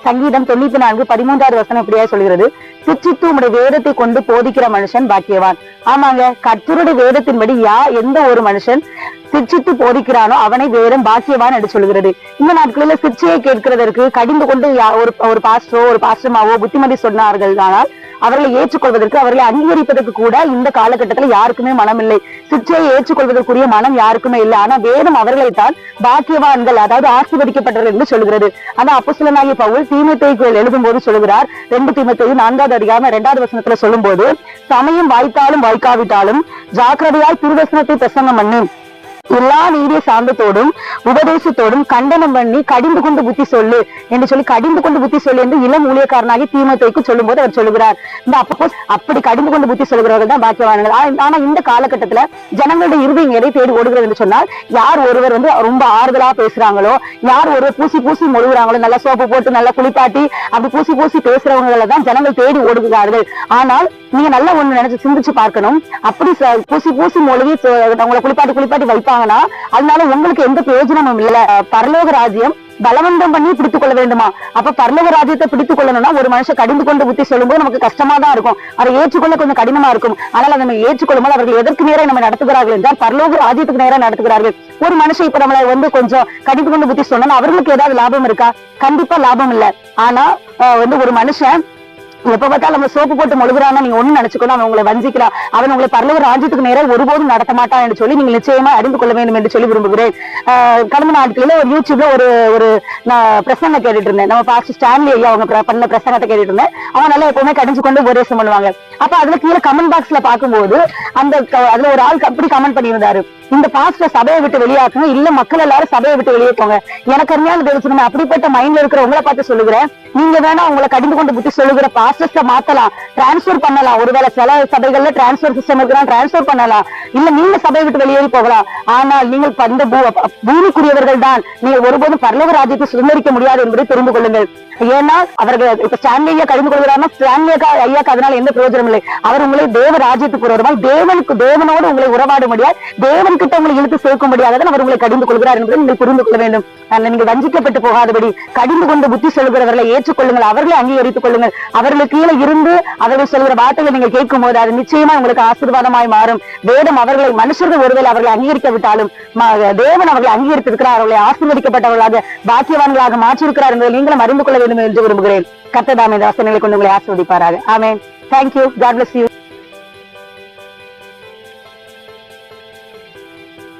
சங்கீதம் 94:13 வசனம் இப்படியா சொல்கிறது, சிற்றித்து உம்முடைய வேதத்தை கொண்டு போதிக்கிற மனுஷன் பாக்கியவான். ஆமாங்க, கர்த்தருடைய வேதத்தின்படி எந்த ஒரு மனுஷன் சிற்சித்து போதிக்கிறானோ அவனை வேதம் பாக்கியவான் என்று சொல்கிறது. இந்த நாட்களில் சிற்சையை கேட்கிறதற்கு கடிந்து கொண்டு ஒரு பாஸ்டரோ ஒரு பாஸ்டமாவோ புத்திமதி சொன்னார்கள், ஆனால் அவர்களை ஏற்றுக்கொள்வதற்கு அவர்களை அங்கீகரிப்பதற்கு கூட இந்த காலகட்டத்தில் யாருக்குமே மனம் இல்லை. சிற்சையை ஏற்றுக்கொள்வதற்குரிய மனம் யாருக்குமே இல்லை. ஆனா வேதம் அவர்களைத்தான் பாக்கியவான்கள், அதாவது ஆசீர்வதிக்கப்பட்டவர்கள் என்று சொல்கிறது. ஆனா அப்போஸ்தலனாகிய பவுல் தீமோத்தேயுக்கு எழுதும் போது சொல்லுகிறார், 2 தீமோத்தேயு 4வது அதிகாரம் 2வது வசனத்துல சொல்லும் போது, சமயம் வாய்த்தாலும் வாய்க்காவிட்டாலும் ஜாக்கிரதையாய் திருவசனத்தை பிரசங்கம் பண்ணு, எல்லா நீடிய சாந்தத்தோடும் உபதேசத்தோடும் கண்டனம் பண்ணி கடிந்து கொண்டு புத்தி சொல்லு என்று சொல்லி, கடிந்து கொண்டு புத்தி சொல்லு என்று இளம் ஊழியக்காரனாகி தீமோத்தேயுக்கு சொல்லும் போது அவர் சொல்லுகிறார். இந்த அப்படி கடிந்து கொண்டு புத்தி சொல்லுகிறவர்கள் தான் பாக்கியவான்கள். ஆனா இந்த காலகட்டத்துல ஜனங்களுடைய இருதயம் எதை தேடி ஓடுகிறது என்று சொன்னால், யார் ஒருவர் ரொம்ப ஆறுதலா பேசுறாங்களோ, யார் ஒருவர் பூசி பூசி மொழிகிறாங்களோ, நல்லா சோப்பு போட்டு நல்லா குளிப்பாட்டி அப்படி பூசி பூசி பேசுறவங்களை தான் ஜனங்கள் தேடி ஓடுகிறார்கள். ஆனால் நீங்க நல்லா ஒண்ணு நினைச்சு சிந்திச்சு பார்க்கணும், அப்படி பூசி பூசி மொழிகி உங்களை குளிப்பாட்டி வைப்பாங்கன்னா அதனால உங்களுக்கு எந்த பிரயோஜனமும் இல்ல. பரலோக ராஜ்யம் பலவந்தம் பண்ணி பிடித்துக் கொள்ள வேண்டுமா? அப்ப பரலோக ராஜ்யத்தை பிடித்துக் கொள்ளணும்னா ஒரு மனுஷன் கடிந்து கொண்டு புத்தி சொல்லும்போது நமக்கு கஷ்டமா தான் இருக்கும், அதை ஏற்றுக்கொள்ள கொஞ்சம் கடினமா இருக்கும். ஆனால் அதை நம்ம ஏற்றுக்கொள்ளும் போது அவர்கள் எதற்கு நேரம் நம்ம நடத்துகிறார்கள் என்றால் பரலோக ராஜ்யத்துக்கு நேரம் நடத்துகிறார்கள். ஒரு மனுஷன் இப்ப நம்மளை கொஞ்சம் கடிந்து கொண்டு புத்தி சொன்னா அவர்களுக்கு ஏதாவது லாபம் இருக்கா? கண்டிப்பா லாபம் இல்ல. ஆனா ஒரு மனுஷன் எப்ப பார்த்தாலும் நம்ம சோப்பு போட்டு மொழுகுறான்னா நீங்க ஒண்ணு நினைச்சுக்கணும், அவன் உங்களை வஞ்சிக்கிறான், அவன் உங்களை பரலோக ராஜ்யத்துக்கு நேரம் ஒருபோதும் நடத்த மாட்டான் என்று சொல்லி நீங்கள் நிச்சயமா அறிந்து கொள்ள வேண்டும் என்று சொல்லி விரும்புகிறேன். கடந்த நாட்களில ஒரு யூடியூப்ல ஒரு பிரசங்க கேட்டுட்டு இருந்தேன். நம்ம பாஸ்டர் ஸ்டான்லி ஐயா அவங்க பண்ண பிரசங்கத்தை கேட்டுட்டு இருந்தேன். அவங்க நல்லா எப்பவுமே கடிஞ்சு கொண்டு உபதேசம் பண்ணுவாங்க. அப்ப அதுல கீழே கமெண்ட் பாக்ஸ்ல பார்க்கும்போது அதுல ஒரு ஆள் அப்படி கமெண்ட் பண்ணியிருந்தாரு, இந்த பாஸ்டர் சபையை விட்டு வெளியாக்குங்க, இல்ல மக்கள் எல்லாரும் சபையை விட்டு வெளியே போங்க. எனக்கு அருமையான தெரிவிச்சுங்க, அப்படிப்பட்ட மைண்ட்ல இருக்கிற உங்களை பார்த்து சொல்லுகிறேன், நீங்க வேணா உங்களை கடிந்து கொண்டு புத்தி சொல்லுகிற பாஸ்டர்ஸ மாத்தலாம், டிரான்ஸ்பர் பண்ணலாம். ஒருவேளை சில சபைகள்ல டிரான்ஸ்பர் சிஸ்டம் இருக்கிறான், டிரான்ஸ்பர் பண்ணலாம், இல்ல நீங்க சபையை விட்டு வெளியேறி போகலாம். ஆனால் நீங்கள் இந்த பூமிக்குரியவர்கள் தான், நீங்கள் ஒருபோதும் பரலோக ராஜ்யத்தை சுதந்திரிக்க முடியாது என்பதை தெரிந்து கொள்ளுங்கள். ஏன்னா அவர்கள் இப்ப ஸ்டான்லி ஐயா கடிந்து கொள்கிறாருன்னா ஸ்டான்லி ஐயாக்கு அதனால எந்த பிரயோஜனம் இல்லை. அவர் உங்களை தேவ ராஜ்யத்துக்கு வருவாய், தேவனோடு உங்களை உறவாட முடியாது, தேவன் கிட்ட உங்களை இழுத்து சேர்க்க முடியாததான் அவர் உங்களை கடிந்து கொள்கிறார் என்பதை நீங்கள் புரிந்து கொள்ள வேண்டும். நீங்கள் வஞ்சிக்கப்பட்டு போகாதபடி கடிந்து கொண்டு புத்தி சொல்கிறவர்களை ஏற்றுக்கொள்ளுங்கள், அவர்களை அங்கீகரித்துக் கொள்ளுங்கள். அவர்களுக்கு கீழே இருந்து அவர்கள் சொல்கிற வார்த்தைகளை நீங்கள் கேட்கும் போது அது நிச்சயமா உங்களுக்கு ஆசீர்வாதமாய் மாறும். வேதம் அவர்களை மனுஷர்கள் ஒருவேளை அவர்களை அங்கீகரிக்க விட்டாலும் தேவன் அவர்களை அங்கீகரித்திருக்கிறார், அவர்களை ஆசீர்வதிக்கப்பட்டவர்களாக பாக்கியவான்களாக மாற்றியிருக்கிறார் என்பதை நீங்களும் அறிந்து கொள்ள வேண்டும் என்று விரும்புகிறேன். கர்த்தர் தாமே இந்த வசனங்களை கொண்டு உங்களை ஆசீர்வதிப்பாராக. ஆமென். Thank you. God bless you.